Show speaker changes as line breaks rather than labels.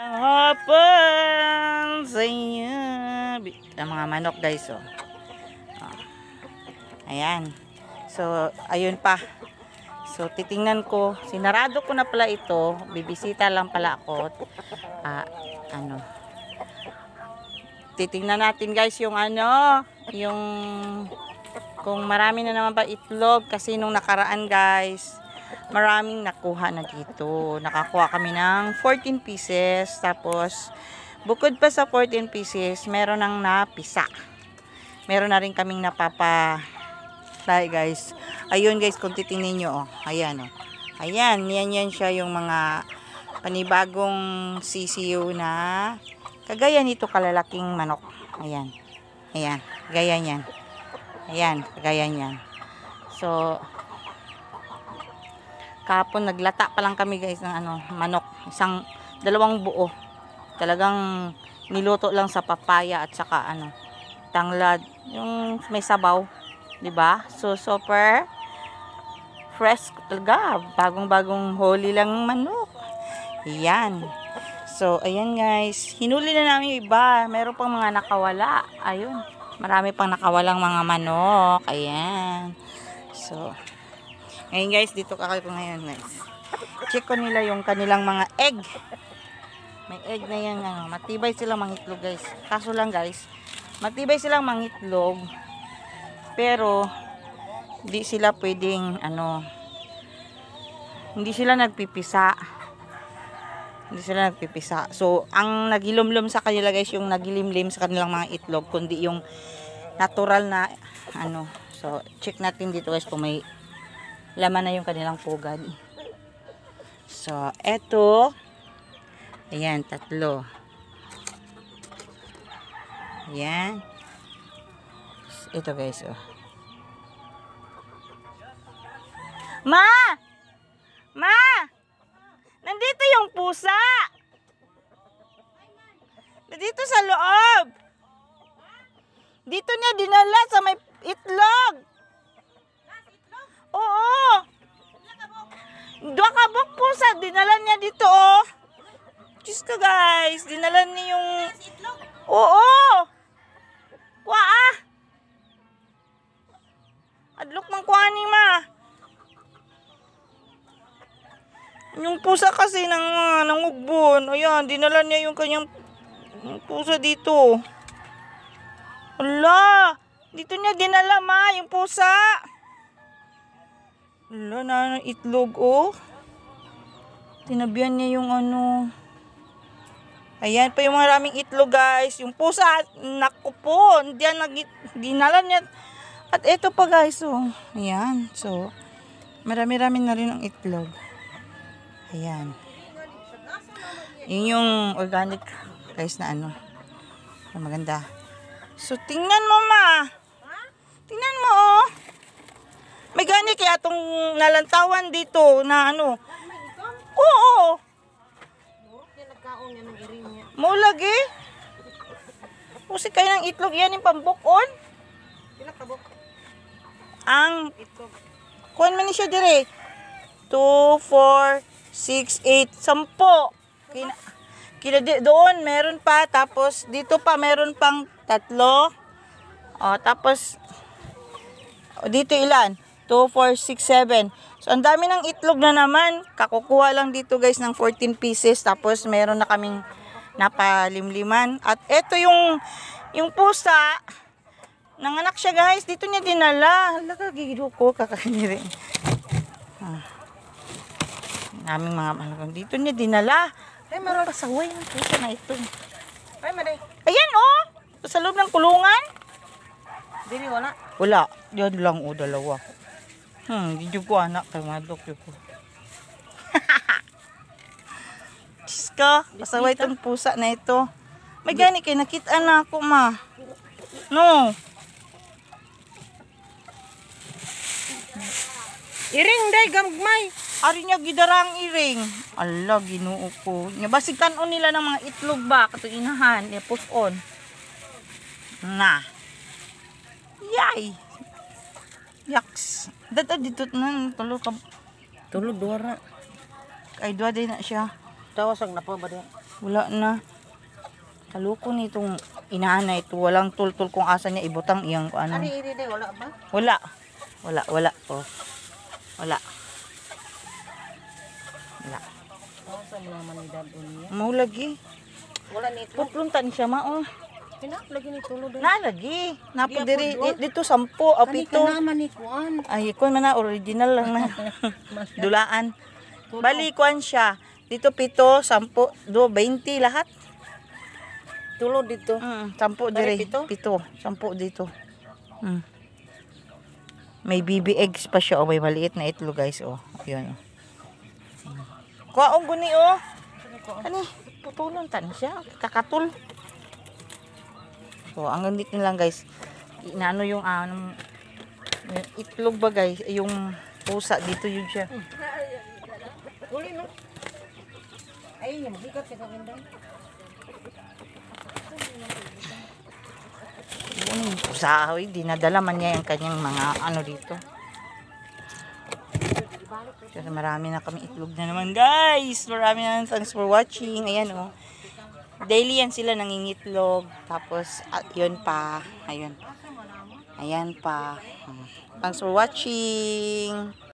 Hapon sa inyo. Ang mga manok guys, oh. Ayan. So, ayun pa. So, titingnan ko. Sinarado ko na pala ito. Bibisita lang pala ako. Titingnan natin guys yung yung kung marami na naman ba itlog. Kasi nung nakaraan guys, maraming nakuha na dito. Nakakuha kami ng 14 pieces. Tapos, bukod pa sa 14 pieces, meron nang napisa. Meron na rin kaming napapalay guys. Ayun guys, kung titingnan nyo, oh. Ayan, oh. Ayan, yan siya yung mga panibagong CCU na kagaya nito kalalaking manok. Ayan. Ayan, kagaya niyan. Ayan, kagaya niyan. So, kahapon naglata pa lang kami guys ng manok, dalawang buo. Talagang niluto lang sa papaya at saka tanglad, yung may sabaw, 'di ba? So super fresh talaga, bagong-bagong huli lang manok. Ayan. So ayan guys, hinuli na namin yung iba, meron pang mga nakawala. Ayun, marami pang nakawalang mga manok. Ayan. So ngayon guys, dito ko ngayon guys. Check ko nila yung kanilang mga egg. May egg na yan, matibay silang mangitlog guys. Kaso lang guys, matibay silang mangitlog. Pero hindi sila pwedeng hindi sila nagpipisa. Hindi sila nagpipisa. So, ang nagilomlom sa kanila guys, yung nagilimlim sa kanilang mga itlog, kundi yung natural na So, check natin dito guys kung may laman na yung kanilang pugad. So, eto. Ayan, 3. Ayan. Ito guys, oh. Ma! Ma! Nandito yung pusa! Nandito sa loob! Dito niya dinala sa may itlog! Oo! Dua kabok pusa, dinala niya dito, oh. Diyos ka guys, dinala niya yung... Oo! Kuha! Adlok mang kuha ni ma. Yung pusa kasi nangugbon. Ayan, dinala niya yung kanyang pusa dito. Ala! Dito niya dinala ma, yung pusa. Ala, na itlog, oh. Tinabihan niya yung Ayan pa yung maraming itlog guys. Yung pusa, naku po. Dinala niya. At ito pa guys, oh. Ayan. So, marami-rami na rin ang itlog. Ayan. Yun yung organic guys na maganda. So, tingnan mo ma. Tingnan mo, oh. May gani kaya itong nalantawan dito na Oo. Mo lagi. Pusi kayo ng itlog yan yung pambukon. Ang itlog. Kuhan man ni siya dire. 2, 4, 6, 8, 10. Doon meron pa. Tapos dito pa meron pang 3. Tapos dito ilan? 2, 4, 6, 7. So, ang dami ng itlog na naman. Kakukuha lang dito guys ng 14 pieces. Tapos, meron na kaming napalimliman. At ito yung pusa. Nanganak siya guys. Dito niya dinala. Hala, gigilo ko. Kakanirin. Naming mga malagang. Dito niya dinala. Ay, meron pasaway ng pusa na ito. Ay, maday. Ayan, oh. Sa loob ng kulungan.
Dili, wala.
Wala. Diyan lang, oh, dalawa. Hindi ko anak kay madok ko. Diyos ka, pasaway itong pusa na ito. May gani kay nakita na ako ma. No.
Iring day gamgmay.
Ari niya gidarang iring. Ala, Ginoo ko. Nya basig kanon nila ng mga itlog ba kato inahan, ya puson. Na. Yay. Yaks. Dito na tulo ka.
Tulog duwara.
Ay dua din na siya.
Tawasag na pa ba din?
Wala na. Kaluko nitong inana ito. Walang tultul kung asa niya ibutang iyang ano.
Ano iri day? Wala ba?
Wala. Wala. Oh. Wala. Wala.
Asa mo naman ni dad niya?
Maulagi.
Wala nito.
Putluntan siya mao.
Pinak lagi ni tulo day.
Nalagi. Napo
Di,
diri
apod,
dito 10 o
Kani
7.
ka naman ni kuan.
Ay, kuan man na original lang na. Dulaan. Bali kuan siya. Dito 7, 10, 20 lahat.
Tulo dito.
10
Bali,
diri.
pito?
7, 10 dito. May BB eggs pa siya. Oh, may maliit na itlog guys. Oh, yun. Kuwaong guni oh. Ani, putulon tan siya. Kakatul. So, hanggang dito lang guys. Inaano yung yung itlog ba guys? Yung pusa dito yun siya.
Uli no. Ay, yung hikat ka ganda.
Yung pusa, hoy, dinadala man niya yung kanyang mga ano dito. Kasi marami na kami itlog na naman guys. Marami na. Thanks for watching. Ayan oh. Daily yan sila nangingitlog. Tapos yun pa. Ayun. Ayan pa. Thanks for watching.